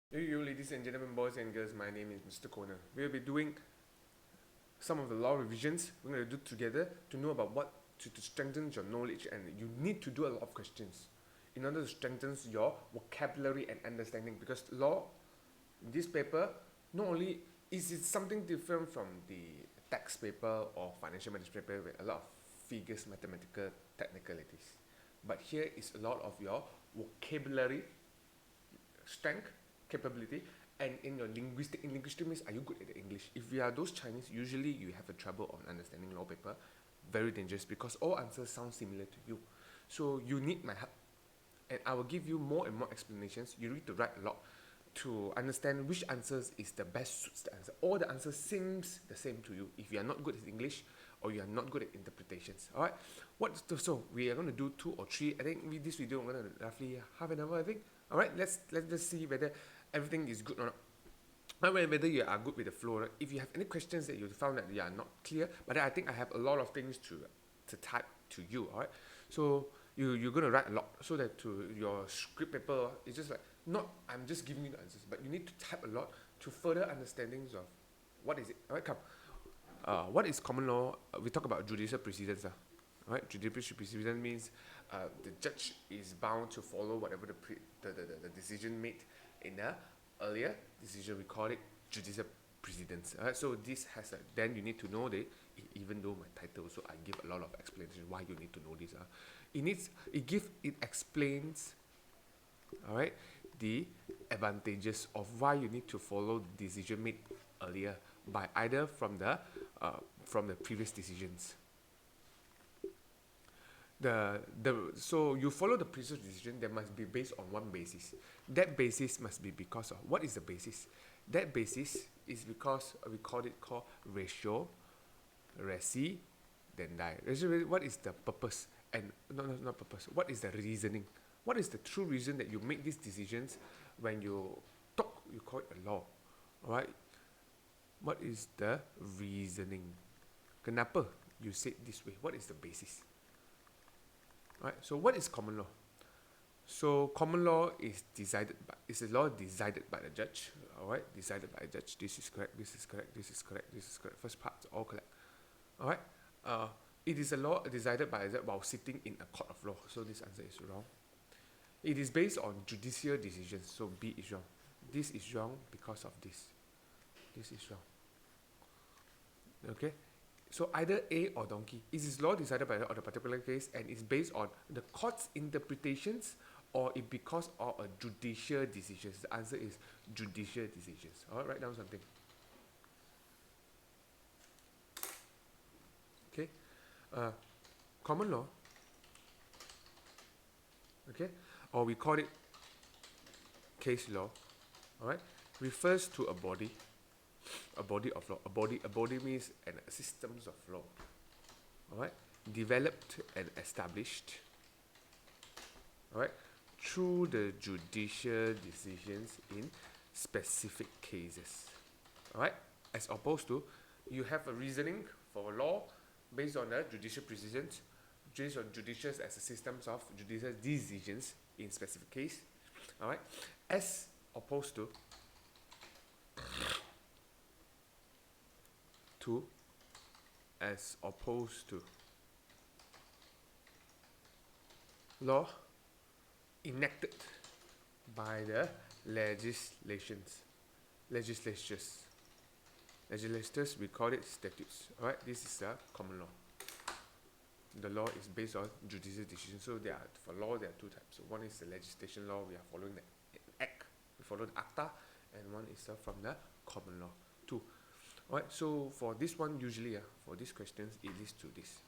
Hey you ladies and gentlemen, boys and girls, my name is Mr. Corner. We'll be doing some of the law revisions we're going to do together to know about what to strengthen your knowledge, and you need to do a lot of questions in order to strengthen your vocabulary and understanding, because law in this paper not only is it something different from the tax paper or financial management paper with a lot of figures, mathematical technicalities, but here is a lot of your vocabulary strength, capability, and in your linguistic. In linguistic means, are you good at the English? If you are those Chinese, usually you have a trouble on understanding law paper. Very dangerous because all answers sound similar to you. So you need my help, and I will give you more and more explanations. You need to write a lot to understand which answers is the best suits the answer. All the answers seems the same to you if you are not good at English or you are not good at interpretations. All right. So we are going to do 2 or 3. I think with this video I'm going to roughly half an hour. I think. All right. Let's just see whether everything is good or not. Whether you are good with the flow. Right? If you have any questions that you found that you are not clear, but I think I have a lot of things to type to you. All right. So you're gonna write a lot so that to your script paper it's just like not I'm just giving you the answers, but you need to type a lot to further understandings of what is it. All right, come. What is common law? We talk about judicial precedents. Right, judicial precedent means the judge is bound to follow whatever the decision made in a earlier decision. We call it judicial precedents. Alright, so this has a, then you need to know that even though my title also I give a lot of explanation why you need to know this. It explains, alright, the advantages of why you need to follow the decision made earlier by either from the previous decisions. So you follow the previous decision that must be based on one basis. That basis must be because of what is the basis. That basis is because we call ratio, reci, then die. What is the purpose? And not purpose. What is the reasoning? What is the true reason that you make these decisions? When you talk, you call it a law. Alright. What is the reasoning? Kenapa you said this way? What is the basis? Right. So what is common law? So common law is a law decided by the judge. Alright, decided by a judge. This is correct, this is correct, this is correct, this is correct. First part all correct. Alright. It is a law decided by a judge while sitting in a court of law. So this answer is wrong. It is based on judicial decisions. So B is wrong. This is wrong because of this. This is wrong. Okay. So either A or donkey. It is law decided by the particular case and is based on the court's interpretations, or it because of a judicial decisions. The answer is judicial decisions. Alright, write down something. Okay. Common law. Okay. Or we call it case law. Alright. Refers to a body of law. A body means systems of law. Alright, developed and established. Alright, through the judicial decisions in specific cases. Alright, as opposed to you have a reasoning for a law based on the judicial precedents, based on judicials as a systems of judicial decisions in specific case. Alright, as opposed to law enacted by the legislatures. We call it statutes. Alright, this is a common law. The law is based on judicial decisions. So for law there are 2 types. So one is the legislation law, we are following the act, we follow the acta, and one is from the common law. 2. Alright, so for this one, usually for these questions, it leads to this.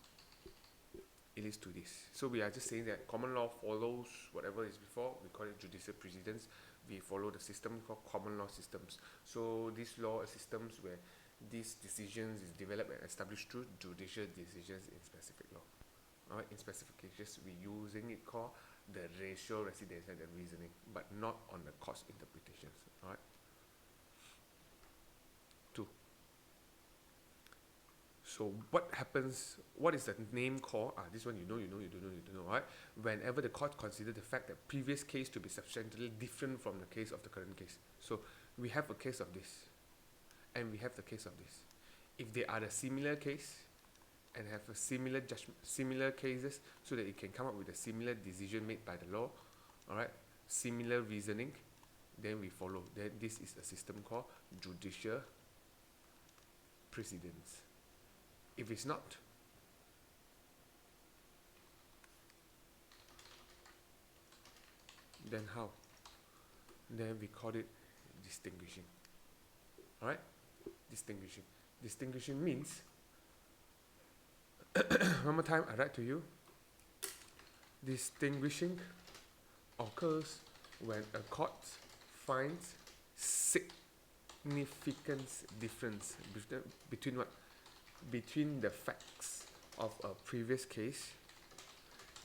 It leads to this. So we are just saying that common law follows whatever is before. We call it judicial precedents. We follow the system called common law systems. So these law systems where these decisions is developed and established through judicial decisions in specific law. Alright, in specific cases, we using it called the ratio, residence, and the reasoning, but not on the court's interpretations. Alright. 2. So what happens, what is the name called? This one you don't know, right? Whenever the court consider the fact that previous case to be substantially different from the case of the current case. So we have a case of this, and we have the case of this. If they are the similar case and have a similar judgment, similar cases, so that it can come up with a similar decision made by the law, alright, similar reasoning, then we follow. Then this is a system called judicial precedents. If it's not, then how? Then we call it distinguishing. Alright? Distinguishing. Distinguishing means, one more time I write to you, distinguishing occurs when a court finds significant difference between what? Between the facts of a previous case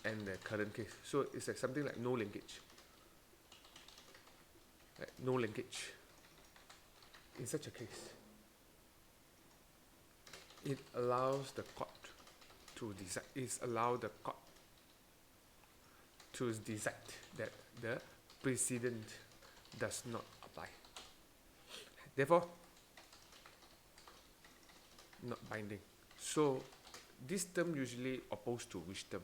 and the current case. So it's like something like no linkage. Like no linkage. In such a case, it allows the court to decide. It's allow the court to decide that the precedent does not apply. Therefore, not binding. So this term usually opposed to which term?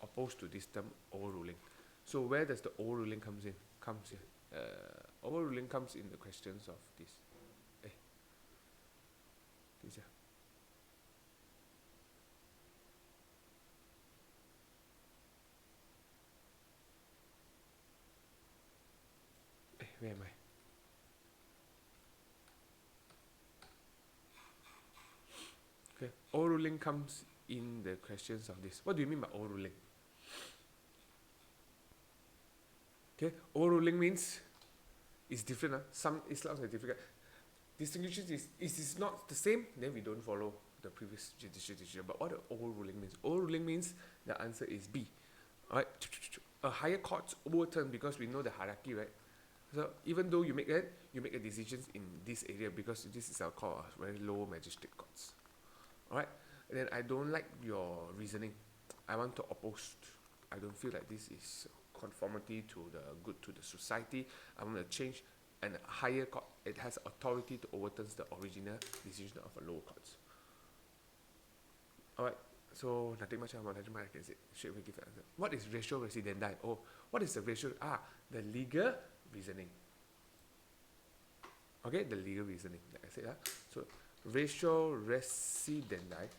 Opposed to this term, overruling. So where does the overruling comes in? Comes in. Overruling comes in the questions of this. This here. Where am I? Okay, overruling comes in the questions of this. What do you mean by overruling? Okay, overruling means it's different. Some Islams are different. Distinguishes is it's not the same, then we don't follow the previous judicial decision. But what overruling means? Overruling means the answer is B. Alright, a higher court overturned, because we know the hierarchy, right? So even though you make a decisions in this area, because this is our called very low magistrate courts. Alright, and then I don't like your reasoning. I want to oppose. I don't feel like this is conformity to the good to the society. I want to change, and a higher court, it has authority to overturn the original decision of a lower court. Alright, so nothing much about that. I can say straight away give an answer. What is ratio residendi? Oh, what is the ratio? The legal reasoning. Okay, the legal reasoning, like I said. So ratio residendi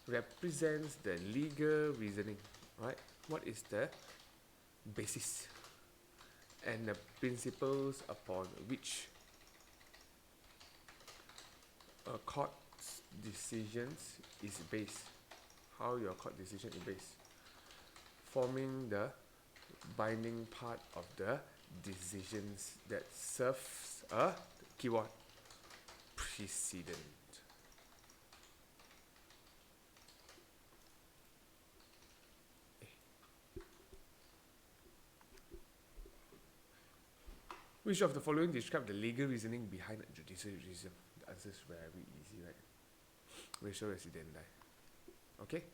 represents the legal reasoning. Right? What is the basis and the principles upon which a court's decisions is based? How your court decision is based? Forming the binding part of the decisions that serves a keyword precedent. Which of the following describe the legal reasoning behind a judicial decision? The answer is very easy, right? Ratio residendi. Okay?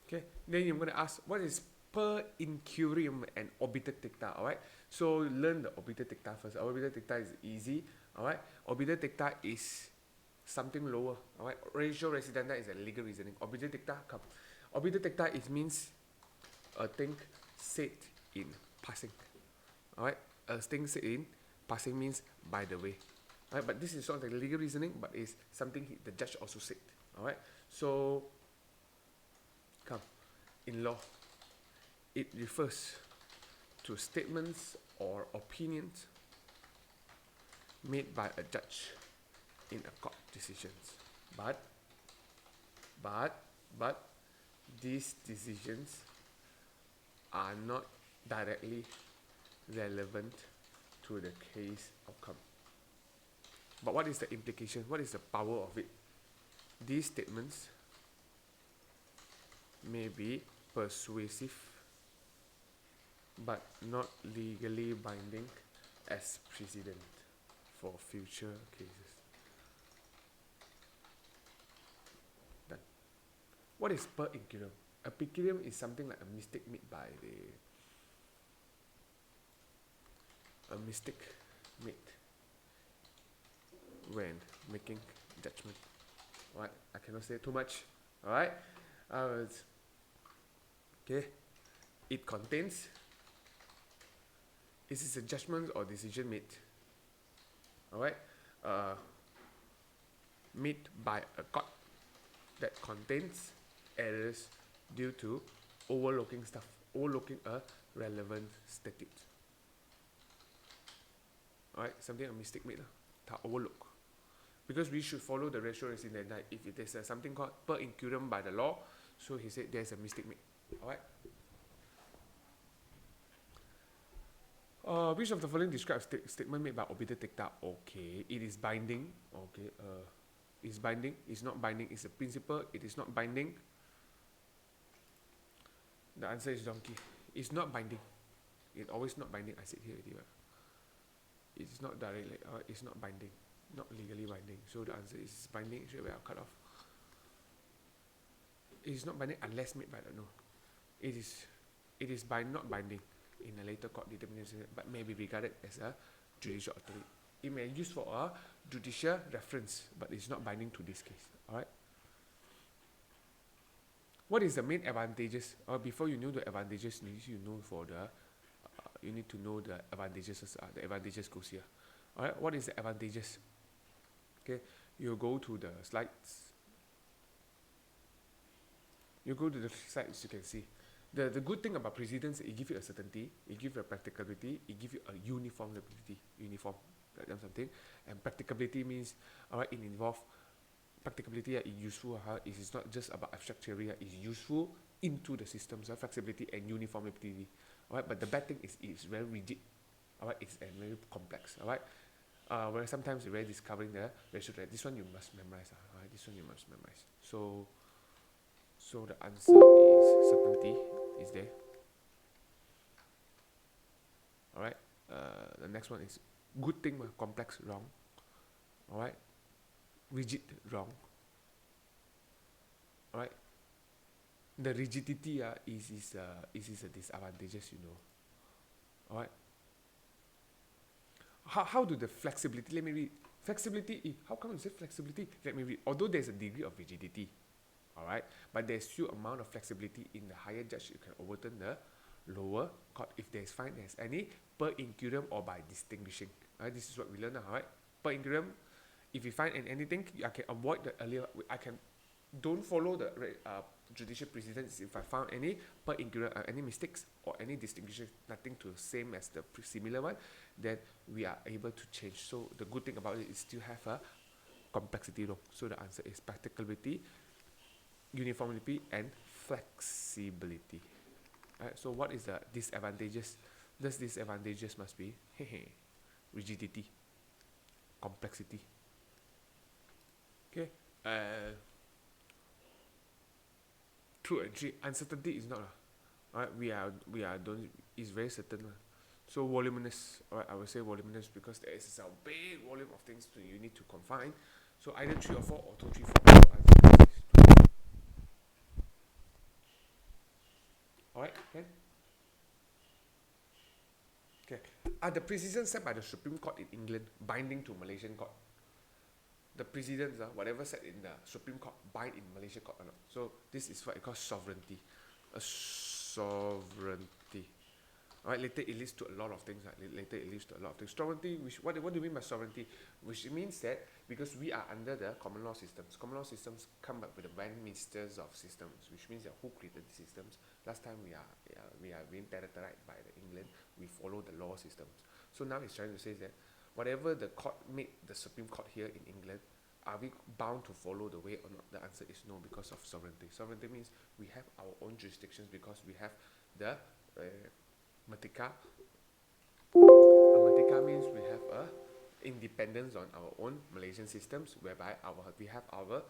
Okay, then you're going to ask, what is per incurium and obiter dicta? Alright, so learn the obiter dicta first. Obiter dicta is easy. Alright, obiter dicta is something lower. Alright, ratio residendi is a legal reasoning. Obiter dicta, come. Obiter dicta, it means a thing said in passing. Alright, a thing said in passing means by the way. Alright, but this is not the legal reasoning, but it's something the judge also said. Alright, so come, in law, it refers to statements or opinions made by a judge in a court decisions. But these decisions are not directly relevant to the case outcome. But what is the implication? What is the power of it? These statements may be persuasive but not legally binding as precedent for future cases. Done. What is per incurium? A per incurium is something like a mistake made by a mistake made when making judgment. Alright, I cannot say too much. Alright, okay. It contains. Is this a judgment or decision made? Alright, made by a court that contains errors due to overlooking a relevant statute. Alright, something a mistake made overlook. Because we should follow the ratio resident. Like if there's something called per incurium by the law, so he said there's a mistake made. Alright. Which of the following describes statement made by obiter dicta? Okay, it is binding. Okay, it's binding. It's not binding. It's a principle. It is not binding. The answer is donkey. It's not binding. It's always not binding. I said here already. Right? It's not directly. It's not binding. Not legally binding. So the answer is binding. Straight away I'll cut off. It is not binding unless made by the no. It is not binding in a later court determination, but may be regarded as a judicial authority. It may be used for a judicial reference, but it's not binding to this case. Alright. What is the main advantages? Before you know the advantages, you need to know the advantages. The advantages goes here. Alright. What is the advantages? Okay. You go to the slides. You go to the slides. You can see. The good thing about precedents, it gives you a certainty, it gives you a practicability, it gives you a uniformity, something. And practicability means, alright, it involves practicability is useful. It is not just about abstract theory. It's useful into the systems, flexibility and uniformity. Alright, but the bad thing is it's very rigid. Alright, it's very complex. Alright, where sometimes it's very discovering the ratio. This one you must memorize. Alright, this one you must memorize. So the answer is certainty is there. Alright. The next one is good thing, complex, wrong. Alright. Rigid, wrong. Alright. The rigidity is a disadvantageous, Alright. How do the flexibility, let me read. Flexibility, how come you say flexibility? Let me read. Although there's a degree of rigidity, alright, but there's still amount of flexibility in the higher judge. You can overturn the lower court if there's any per incurium or by distinguishing. Alright, this is what we learn now, alright. Per incurium, if you find anything, I can avoid the earlier. Don't follow the judicial precedents. If I found any per incurium, any mistakes or any distinction, nothing to same as the similar one, then we are able to change. So the good thing about it is still have a complexity though. So the answer is practicability, uniformity and flexibility. Alright, so what is the disadvantages? These disadvantages must be rigidity, complexity. Okay. 2 and 3. Uncertainty is not. Alright, we are don't is very certain. So voluminous. Alright, I will say voluminous because there is a big volume of things you need to confine. So either 3 or 4 or 2, 3, 4. So answer is 2. Alright, can? Okay. Are the precedents set by the Supreme Court in England binding to Malaysian court? The precedents, whatever set in the Supreme Court, bind in Malaysian court or not. So this is what it calls sovereignty. A sovereignty. Alright, later it leads to a lot of things. Sovereignty, what do you mean by sovereignty? Which means that because we are under the common law systems come up with the ministers of systems, which means that who created the systems. Last time we are being territorialized by the England, we follow the law systems. So now it's trying to say that whatever the court made, the Supreme Court here in England, are we bound to follow the way or not? The answer is no, because of sovereignty. Sovereignty means we have our own jurisdictions because we have the Merdeka. Merdeka means we have independence on our own Malaysian systems, whereby we have our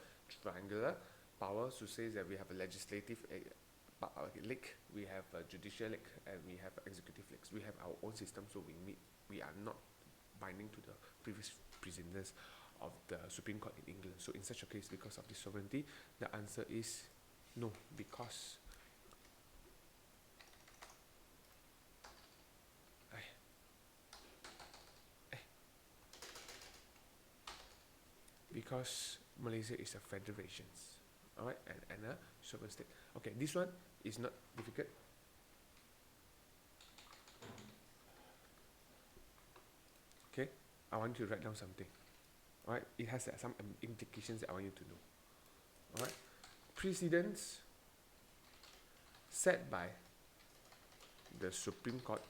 triangular powers to say that we have a legislative leg, we have a judicial leg, and we have executive legs. We have our own system, so we are not binding to the previous precedents of the Supreme Court in England. So in such a case, because of this sovereignty, the answer is no, because Malaysia is a federation, alright, and a sovereign state. Okay, this one is not difficult. Okay, I want you to write down something. Alright, it has some implications that I want you to know. Alright, precedents set by the Supreme Court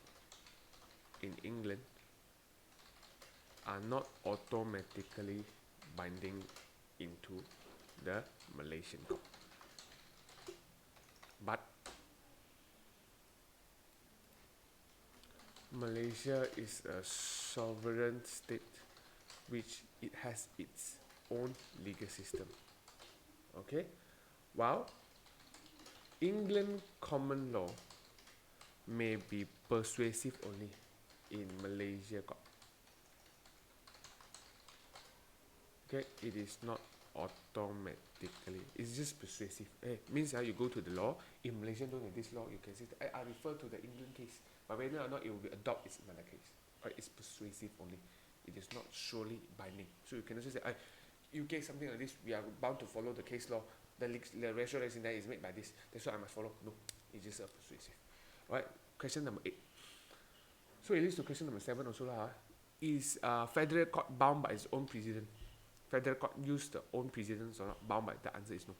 in England are not automatically binding into the Malaysian court. But Malaysia is a sovereign state which it has its own legal system. Okay? While England common law may be persuasive only in Malaysia court. Okay, it is not automatically. It's just persuasive. Means you go to the law. In Malaysia, don't have this law. You can say I refer to the England case, but whether or not it will be adopted is another case. Right? It's persuasive only. It is not surely binding. So you can also say, you get something like this. We are bound to follow the case law. The ratio that's in there is made by this. That's what I must follow. No, it's just persuasive. Alright. Question number 8. So it leads to question number 7 also lah. Is federal court bound by its own precedent? Federal court use the own precedents or not bound by? The answer is no,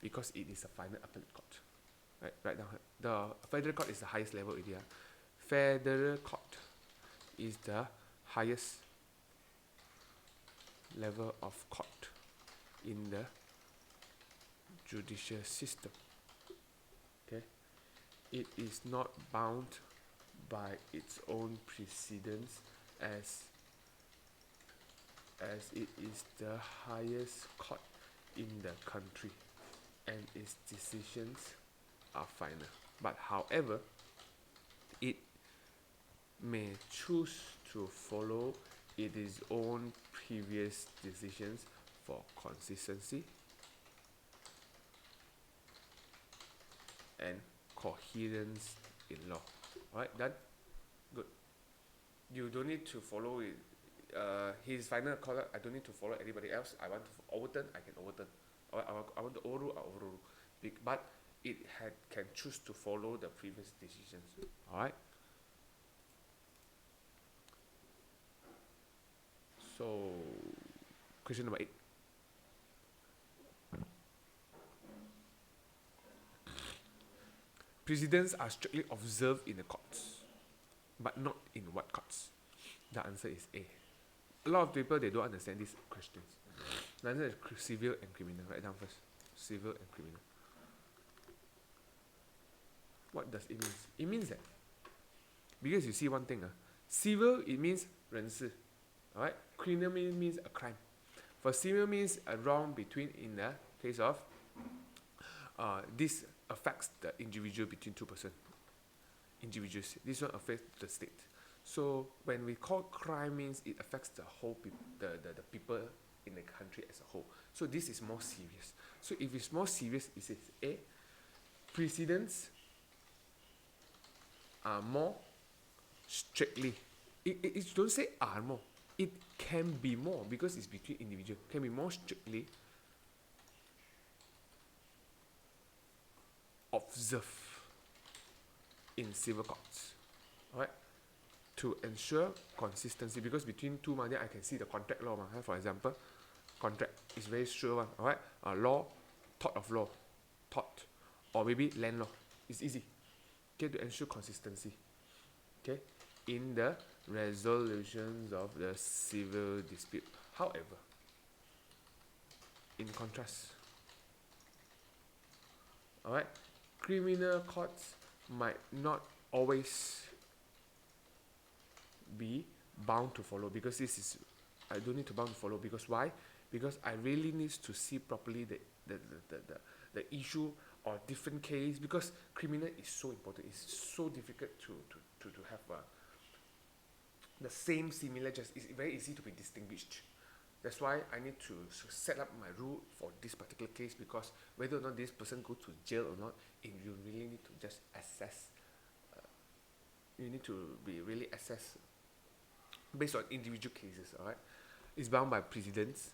because it is a final appellate court. Right down here. The federal court is the highest level already. Federal court is the highest level of court in the judicial system. Okay, it is not bound by its own precedents as it is the highest court in the country and its decisions are final. But however, it may choose to follow its own previous decisions for consistency and coherence in law. Alright, done? Good. You don't need to follow it. His final call, I don't need to follow anybody else. I want to overturn, I can overturn. Or I want to overrule, I overrule. But it can choose to follow the previous decisions. Alright? So, question number 8. Precedents are strictly observed in the courts, but not in what courts? The answer is A. A lot of people, they don't understand these questions. The answer is civil and criminal. Write down first. Civil and criminal. What does it mean? It means that, because you see one thing, civil, it means 人事. Alright? Criminal means a crime. For civil means a wrong between, in the case of, this affects the individual between two persons. Individuals. This one affects the state. So when we call crime, means it affects the whole the people in the country as a whole. So this is more serious. So if it's more serious, it says A, precedents are more strictly. It don't say are more. It can be more because it's between individuals. Can be more strictly observed in civil courts. Alright? To ensure consistency, because between two then I can see the contract law. For example, contract is very sure one. Alright? Law, tort of law, tort, or maybe land law. It's easy. Okay, to ensure consistency. Okay, in the resolutions of the civil dispute. However, in contrast, alright, criminal courts might not always be bound to follow, because this is, I don't need to bound to follow, because why? Because I really need to see properly the issue or different case, because criminal is so important. It's so difficult to have the same, similar, just it's very easy to be distinguished. That's why I need to set up my rule for this particular case, because whether or not this person go to jail or not, you really need to just assess. You need to be really assessed based on individual cases. All right, it's bound by precedents.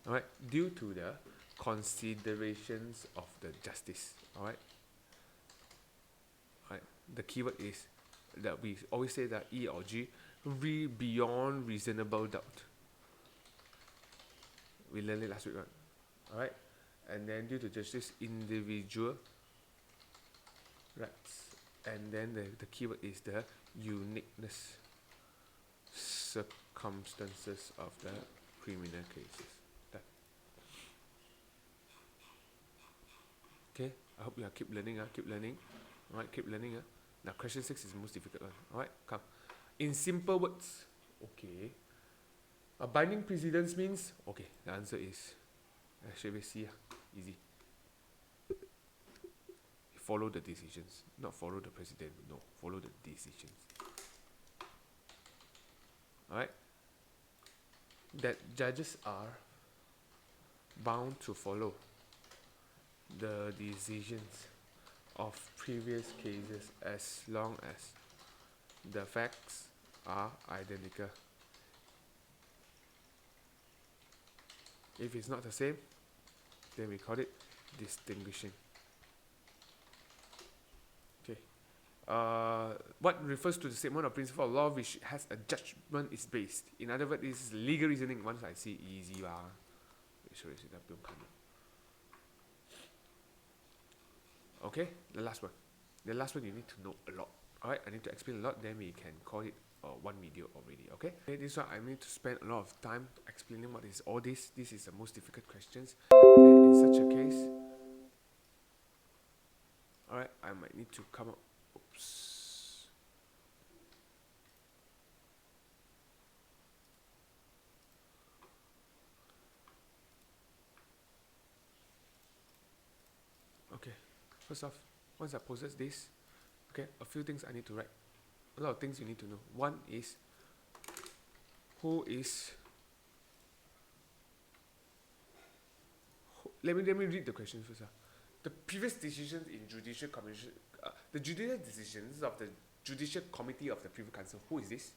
All right, due to the considerations of the justice. All right. All right. The keyword is that we always say that E or G, beyond reasonable doubt. We learned it last week, right? All right. And then due to justice, individual rights. And then the keyword is the uniqueness, circumstances of the criminal cases. Done. Okay, I hope you keep learning. Keep learning. All right, keep learning. Now, question 6 is the most difficult one. All right, come. In simple words, okay. A binding precedence means, okay, the answer is, shall we see? Easy. Follow the decisions, not follow the precedent. No, follow the decisions. Alright? That judges are bound to follow the decisions of previous cases as long as the facts are identical. If it's not the same, then we call it distinguishing. Okay. What refers to the statement of principle of law which has a judgment is based. In other words, this is legal reasoning. Once I see easy lah. Okay, the last one. The last one you need to know a lot. Alright, I need to explain a lot, then we can call it one video already. Okay, this one I need to spend a lot of time explaining what is all this. This is the most difficult questions. In such a case, alright, I might need to come up. Oops. Okay, first off, once I process this, okay, a few things I need to write. A lot of things you need to know. One is, let me read the question first. The previous decisions in judicial commission, the judicial decisions of the judicial committee of the Privy Council, who is this,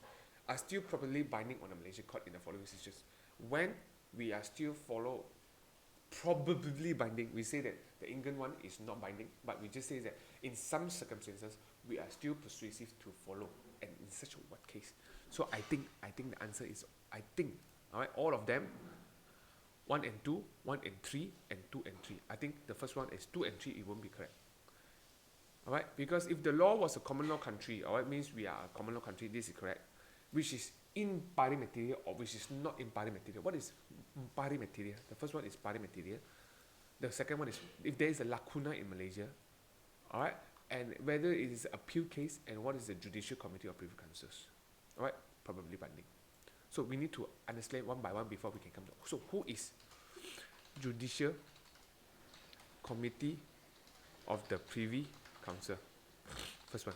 are still properly binding on the Malaysian court in the following decisions. When we are still probably binding, we say that the England one is not binding, but we just say that in some circumstances we are still persuasive to follow, and in such a what case. So I think the answer is, alright, all of them, 1 and 2, 1 and 3, and 2 and 3. I think the first one is 2 and 3, it won't be correct. Alright, because if the law was a common law country, alright, means we are a common law country, this is correct. Which is in pari material or which is not in pari material. What is pari material? The first one is pari material. The second one is if there is a lacuna in Malaysia, alright, and whether it is an appeal case, and what is the Judicial Committee of Privy Councils. Alright, probably binding. So we need to understand one by one before we can come to. So who is Judicial Committee of the Privy Council? First one.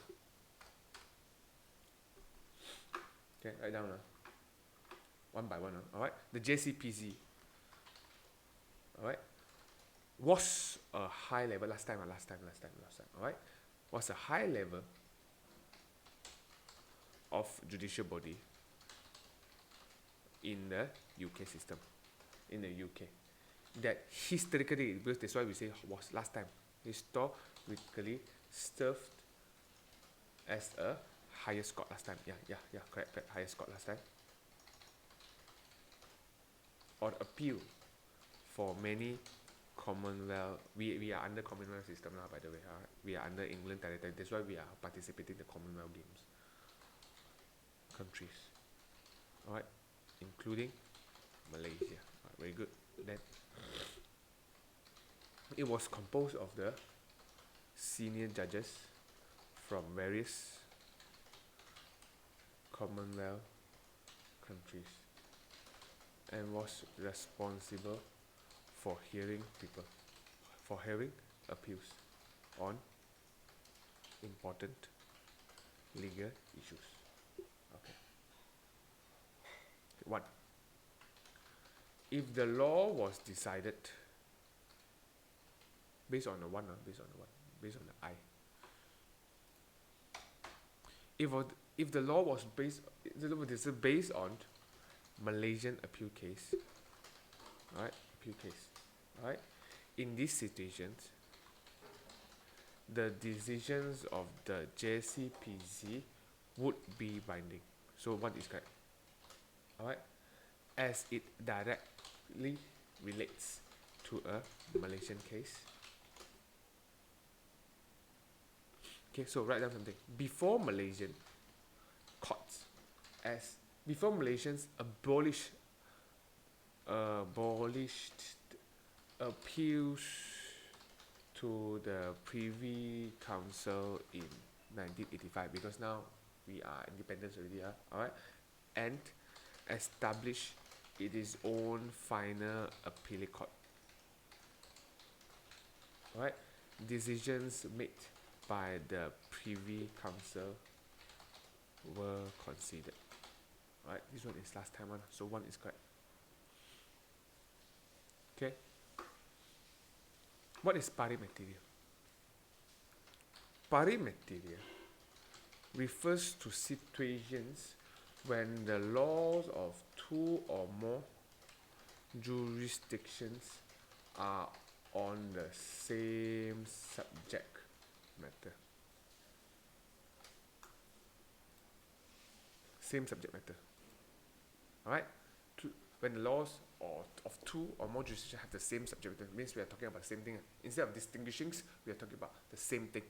Okay, write down one by one. Alright, the JCPC. Alright, was a high level last time. Alright, was a high level of judicial body in the UK system, in the UK, that historically, because that's why we say was last time, historically served as a highest court last time. Yeah, correct, highest court last time, or appeal for many Commonwealth. We are under Commonwealth system now, by the way. We are under England territory. That's why we are participating in the Commonwealth Games countries. Alright, including Malaysia. Alright, very good. Then it was composed of the senior judges from various Commonwealth countries and was responsible for hearing appeals on important legal issues. Okay. 1. If the law was decided based on the I. If the law was based on Malaysian appeal case, right? Appeal case, right? In these situations, the decisions of the JCPC would be binding. So what is correct? Alright, as it directly relates to a Malaysian case. Okay, so write down something. Before Malaysian courts, before Malaysians abolished appeals to the Privy Council in 1985, because now we are independent already, alright, and establish its own final appellate court. Alright, decisions made by the Privy Council were considered. Alright, this one is last time one, so 1 is correct. Okay. What is pari material? Pari material refers to situations when the laws of 2 or more jurisdictions are on the same subject matter. Same subject matter. Alright? When the laws of 2 or more jurisdictions have the same subject matter, means we are talking about the same thing. Instead of distinguishing, we are talking about the same thing.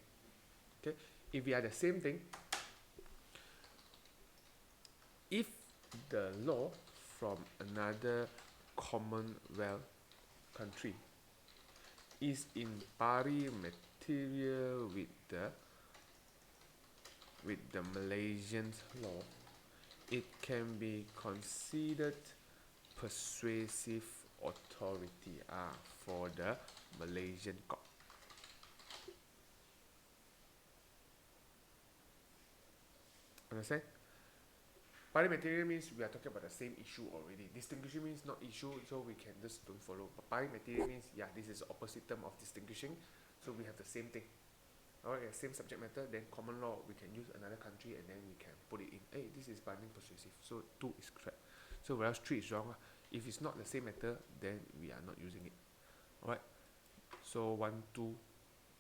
Okay? If we are the same thing, if the law from another Commonwealth country is in pari material with the Malaysian law, it can be considered persuasive authority for the Malaysian court. Understand? Pari material means we are talking about the same issue already. Distinguishing means not issue, so we can just don't follow. But pari material means, yeah, this is the opposite term of distinguishing, so we have the same thing. Alright, same subject matter, then common law, we can use another country and then we can put it in. Hey, this is binding persuasive. So 2 is correct. So whereas 3 is wrong. If it's not the same matter, then we are not using it. Alright. So 1, 2,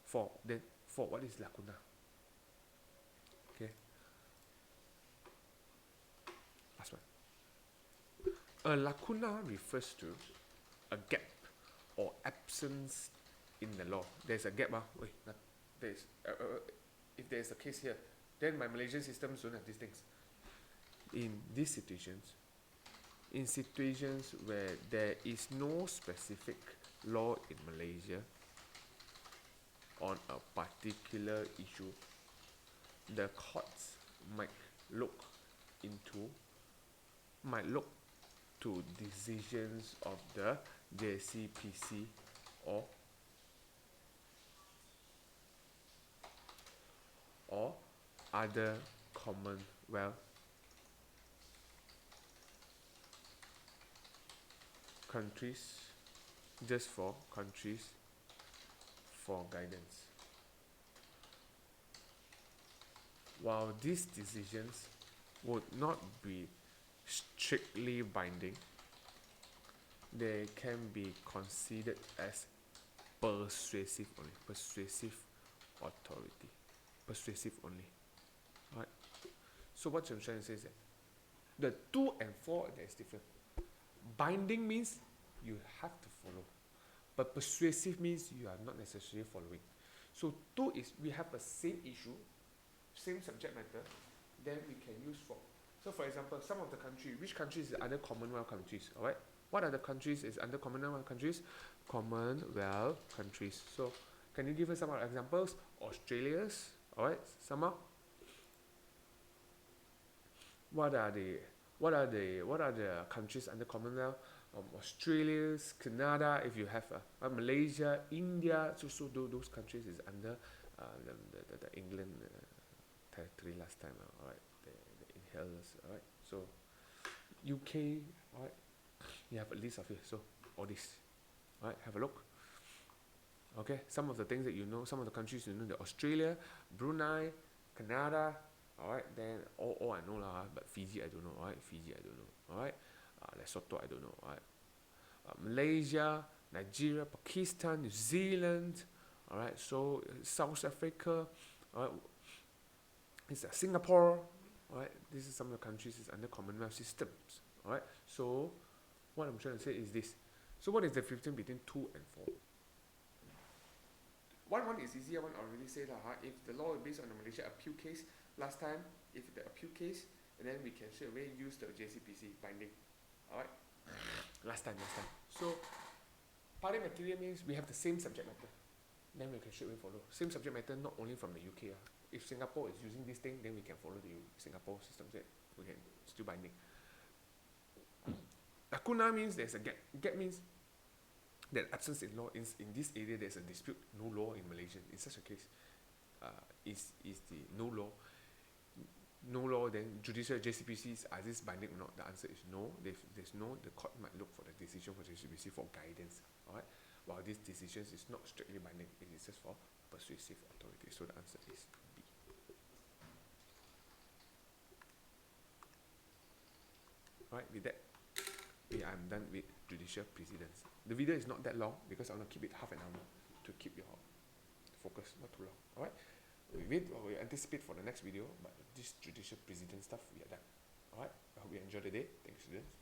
4. Then 4, what is lacuna? Okay. Last one. A lacuna refers to a gap or absence in the law. There's a gap. Wait, there's, if there's a case here, then my Malaysian systems don't have these things. In these situations, in situations where there is no specific law in Malaysia on a particular issue, the courts might look to decisions of the JCPC or other Commonwealth countries, just for countries, for guidance. While these decisions would not be strictly binding, they can be considered as persuasive only, persuasive authority, persuasive only. Right? So what I'm trying to say is that the 2 and 4, there is different. Binding means you have to follow, but persuasive means you are not necessarily following. So 2 is we have the same issue, same subject matter, then we can use 4. So for example, some of the country, which countries is under Commonwealth countries? Alright, what are the countries is under Commonwealth countries? Commonwealth countries. So can you give us some examples? Australia's, alright, some more. What are the countries under Commonwealth? Australia's, Canada, if you have Malaysia, India, so those countries is under the England 3 last time. Alright, the inhalers. Alright, so UK. Alright, you have a list of it. So all this. Alright, have a look. Okay, some of the things that you know, some of the countries you know, the Australia, Brunei, Canada. Alright, then all I know lah, but Fiji I don't know. Alright, Fiji I don't know. Alright, Lesotho I don't know. Alright, Malaysia, Nigeria, Pakistan, New Zealand. Alright, so South Africa. Alright, it's Singapore. Alright, this is some of the countries is under Commonwealth systems. Alright, so what I'm trying to say is this. So what is the difference between 2 and 4? One is easier, one I already said lah. If the law is based on the Malaysia appeal case, last time, if the appeal case, and then we can straight away use the JCPC binding. Alright? Last time. So, party material means we have the same subject matter. Then we can straight away follow. Same subject matter, not only from the UK. If Singapore is using this thing, then we can follow the Singapore system. We can still binding. Lacuna means there's a gap. Gap means that absence in law in this area there's a dispute, no law in Malaysia. In such a case, is the no law, then judicial JCPCs are this binding or not? The answer is no. There's no, the court might look for the decision for JCPC for guidance. Alright, while this decision is not strictly binding, it is just for persuasive authority. So the answer is B. Alright, with that, I'm done with judicial precedents. The video is not that long because I'm going to keep it half an hour to keep your focus, not too long. Alright, we anticipate for the next video, but this judicial precedent stuff we are done. Alright, I hope you enjoy the day. Thanks, students.